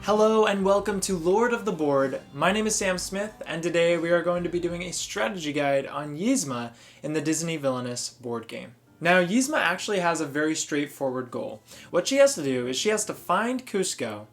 Hello and welcome to Lord of the Board. My name is Sam Smith, and today we are going to be doing a strategy guide on YZMA in the Disney Villainous board game. Now, YZMA actually has a very straightforward goal. What she has to do is she has to find Cuzco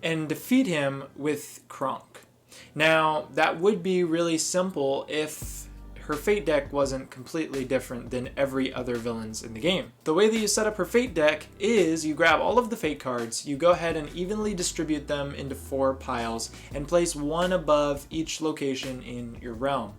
and defeat him with Cronk. Now, that would be really simple if her fate deck wasn't completely different than every other villains in the game. The way that you set up her fate deck is you grab all of the fate cards, you go ahead and evenly distribute them into 4 piles, and place one above each location in your realm.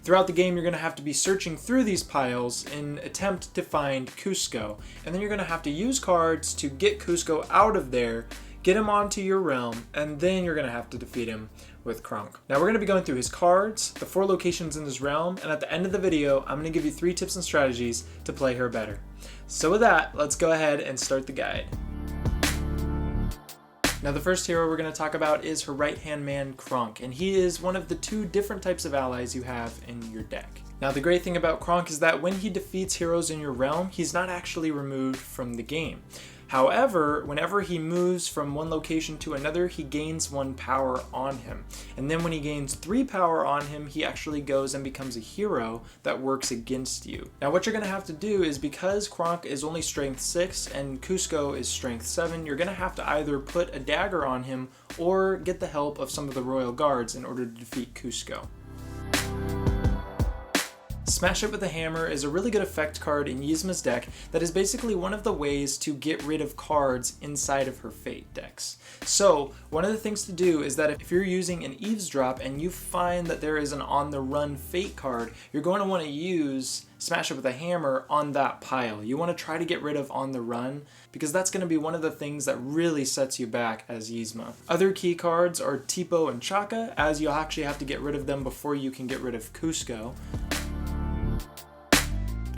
Throughout the game, you're going to have to be searching through these piles in attempt to find Cuzco, and then you're going to have to use cards to get Cuzco out of there, get him onto your realm, and then you're going to have to defeat him with Cronk. Now we're going to be going through his cards, the 4 locations in his realm, and at the end of the video, I'm going to give you 3 tips and strategies to play her better. So with that, let's go ahead and start the guide. Now the first hero we're going to talk about is her right-hand man, Cronk, and he is one of the 2 different types of allies you have in your deck. Now the great thing about Cronk is that when he defeats heroes in your realm, he's not actually removed from the game. However, whenever he moves from one location to another, he gains 1 power on him. And then when he gains 3 power on him, he actually goes and becomes a hero that works against you. Now what you're going to have to do is, because Cronk is only strength 6 and Cuzco is strength 7, you're going to have to either put a dagger on him or get the help of some of the royal guards in order to defeat Cuzco. Smash It with a Hammer is a really good effect card in YZMA's deck that is basically one of the ways to get rid of cards inside of her fate decks. So one of the things to do is that if you're using an eavesdrop and you find that there is an on the run fate card, you're going to want to use Smash It with a Hammer on that pile. You want to try to get rid of on the run, because that's going to be one of the things that really sets you back as YZMA. Other key cards are Tipo and Chaka, as you'll actually have to get rid of them before you can get rid of Cuzco.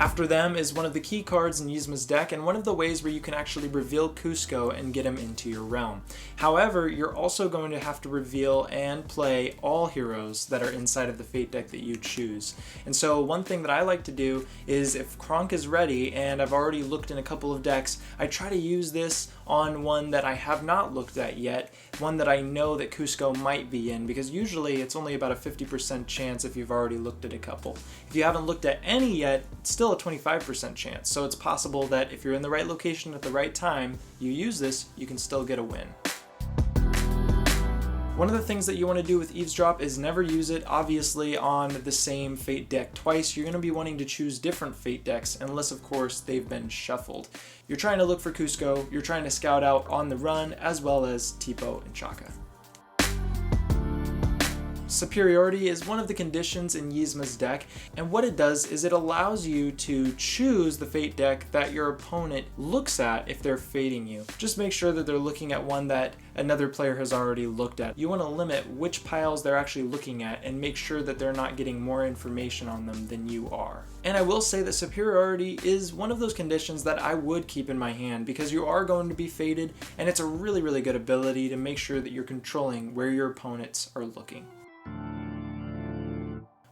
After them is one of the key cards in YZMA's deck, and one of the ways where you can actually reveal Cuzco and get him into your realm. However, you're also going to have to reveal and play all heroes that are inside of the fate deck that you choose. And so one thing that I like to do is, if Cronk is ready and I've already looked in a couple of decks, I try to use this on one that I have not looked at yet, one that I know that Cuzco might be in, because usually it's only about a 50% chance if you've already looked at a couple. If you haven't looked at any yet, it's still a 25% chance, so it's possible that if you're in the right location at the right time, you use this, you can still get a win. One of the things that you want to do with eavesdrop is never use it, obviously, on the same fate deck twice. You're going to be wanting to choose different fate decks, unless of course they've been shuffled. You're trying to look for Cuzco, you're trying to scout out on the run, as well as Tipo and Chaka. Superiority is one of the conditions in YZMA's deck, and what it does is it allows you to choose the fate deck that your opponent looks at if they're fating you. Just make sure that they're looking at one that another player has already looked at. You want to limit which piles they're actually looking at and make sure that they're not getting more information on them than you are. And I will say that superiority is one of those conditions that I would keep in my hand, because you are going to be fated, and it's a really, really good ability to make sure that you're controlling where your opponents are looking.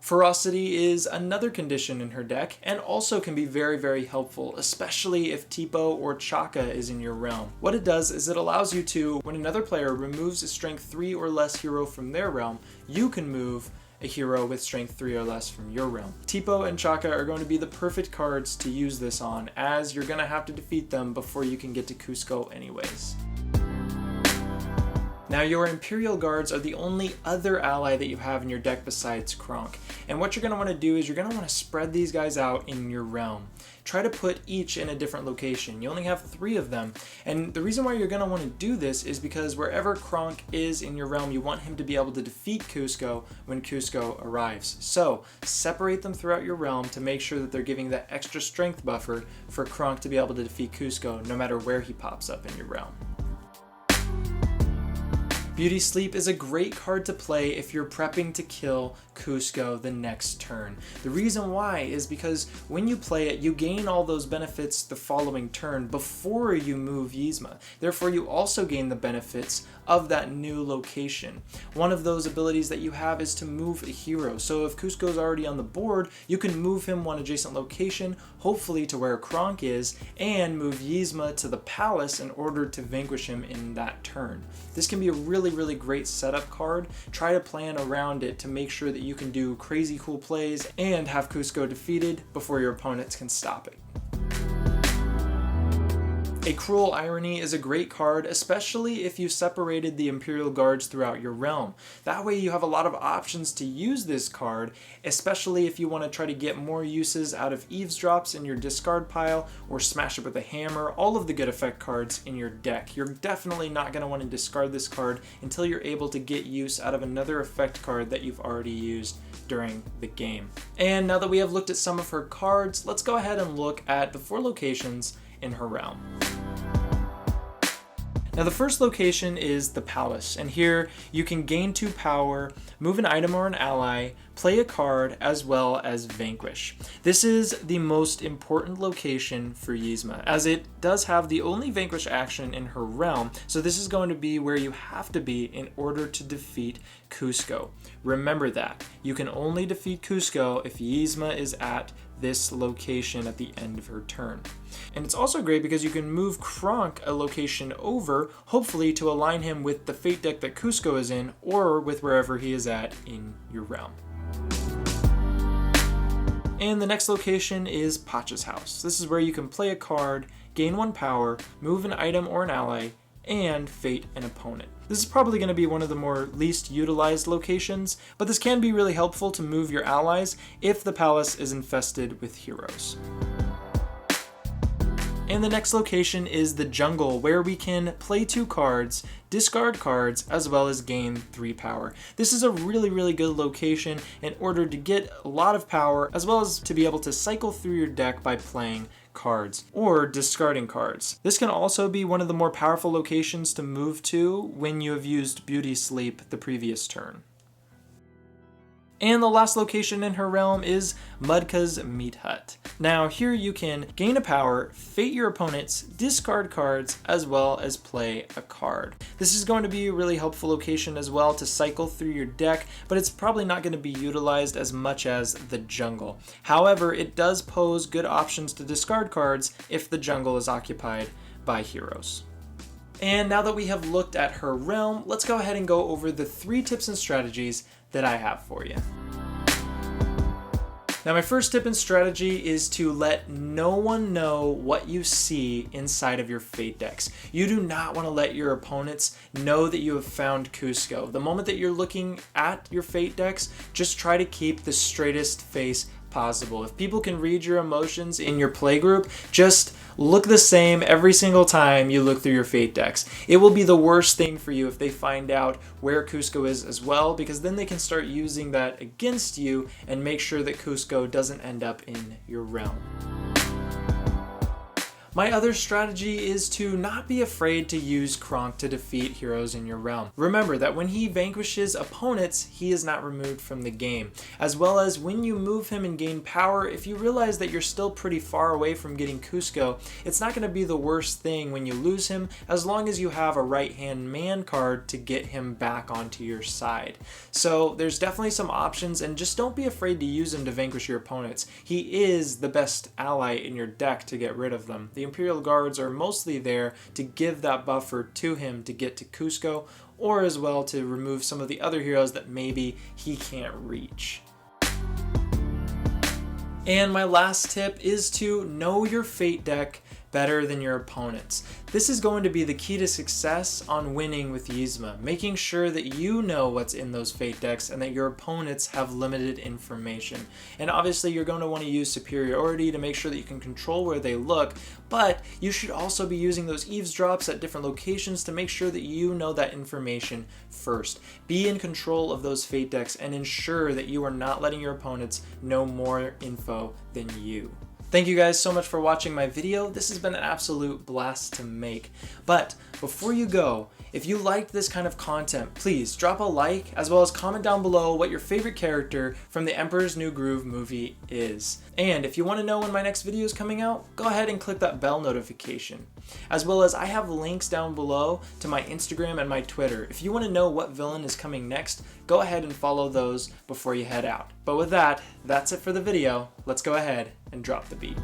Ferocity is another condition in her deck, and also can be very, very helpful, especially if Tipo or Chaka is in your realm. What it does is it allows you to, when another player removes a strength 3 or less hero from their realm, you can move a hero with strength 3 or less from your realm. Tipo and Chaka are going to be the perfect cards to use this on, as you're going to have to defeat them before you can get to Cuzco anyways. Now, your Imperial Guards are the only other ally that you have in your deck besides Cronk. And what you're going to want to do is you're going to want to spread these guys out in your realm. Try to put each in a different location. You only have 3 of them. And the reason why you're going to want to do this is because wherever Cronk is in your realm, you want him to be able to defeat Cuzco when Cuzco arrives. So separate them throughout your realm to make sure that they're giving that extra strength buffer for Cronk to be able to defeat Cuzco no matter where he pops up in your realm. Beauty Sleep is a great card to play if you're prepping to kill Cuzco the next turn. The reason why is because when you play it, you gain all those benefits the following turn before you move YZMA. Therefore, you also gain the benefits of that new location. One of those abilities that you have is to move a hero. So if Cuzco's already on the board, you can move him one adjacent location, hopefully to where Cronk is, and move YZMA to the palace in order to vanquish him in that turn. This can be a really really great setup card. Try to plan around it to make sure that you can do crazy cool plays and have Cuzco defeated before your opponents can stop it. A Cruel Irony is a great card, especially if you separated the Imperial Guards throughout your realm. That way you have a lot of options to use this card, especially if you want to try to get more uses out of eavesdrops in your discard pile or smash it with a hammer, all of the good effect cards in your deck. You're definitely not going to want to discard this card until you're able to get use out of another effect card that you've already used during the game. And now that we have looked at some of her cards, let's go ahead and look at the 4 locations in her realm. Now the first location is the Palace, and here you can gain 2 power, move an item or an ally, play a card, as well as vanquish. This is the most important location for YZMA, as it does have the only vanquish action in her realm, so this is going to be where you have to be in order to defeat Cuzco. Remember that. You can only defeat Cuzco if YZMA is at this location at the end of her turn. And it's also great because you can move Cronk a location over, hopefully to align him with the fate deck that Cuzco is in, or with wherever he is at in your realm. And the next location is Pacis House. This is where you can play a card, gain 1 power, move an item or an ally, and fate an opponent. This is probably going to be one of the more least utilized locations, but this can be really helpful to move your allies if the palace is infested with heroes. And the next location is the jungle, where we can play 2 cards, discard cards, as well as gain 3 power. This is a really good location in order to get a lot of power, as well as to be able to cycle through your deck by playing cards or discarding cards. This can also be one of the more powerful locations to move to when you have used Beauty Sleep the previous turn. And the last location in her realm is Mudka's Meat Hut. Now here you can gain a power, fate your opponents, discard cards, as well as play a card. This is going to be a really helpful location as well to cycle through your deck, but it's probably not going to be utilized as much as the jungle. However, it does pose good options to discard cards if the jungle is occupied by heroes. And now that we have looked at her realm, let's go ahead and go over the 3 tips and strategies that I have for you. Now my first tip and strategy is to let no one know what you see inside of your fate decks. You do not want to let your opponents know that you have found Cuzco. The moment that you're looking at your fate decks, just try to keep the straightest face possible. If people can read your emotions in your playgroup, just look the same every single time you look through your fate decks. It will be the worst thing for you if they find out where Cuzco is as well, because then they can start using that against you and make sure that Cuzco doesn't end up in your realm. My other strategy is to not be afraid to use Cronk to defeat heroes in your realm. Remember that when he vanquishes opponents, he is not removed from the game. As well as when you move him and gain power, if you realize that you're still pretty far away from getting Cuzco, it's not going to be the worst thing when you lose him, as long as you have a right-hand man card to get him back onto your side. So there's definitely some options, and just don't be afraid to use him to vanquish your opponents. He is the best ally in your deck to get rid of them. The Imperial Guards are mostly there to give that buffer to him to get to Cuzco, or as well to remove some of the other heroes that maybe he can't reach. And my last tip is to know your fate deck better than your opponents. This is going to be the key to success on winning with YZMA, making sure that you know what's in those fate decks and that your opponents have limited information. And obviously you're going to want to use superiority to make sure that you can control where they look, but you should also be using those eavesdrops at different locations to make sure that you know that information first. Be in control of those fate decks and ensure that you are not letting your opponents know more info than you. Thank you guys so much for watching my video. This has been an absolute blast to make. But before you go, if you liked this kind of content, please drop a like, as well as comment down below what your favorite character from the Emperor's New Groove movie is. And if you want to know when my next video is coming out, go ahead and click that bell notification. As well as I have links down below to my Instagram and my Twitter. If you want to know what villain is coming next, go ahead and follow those before you head out. But with that, that's it for the video. Let's go ahead and drop the beat.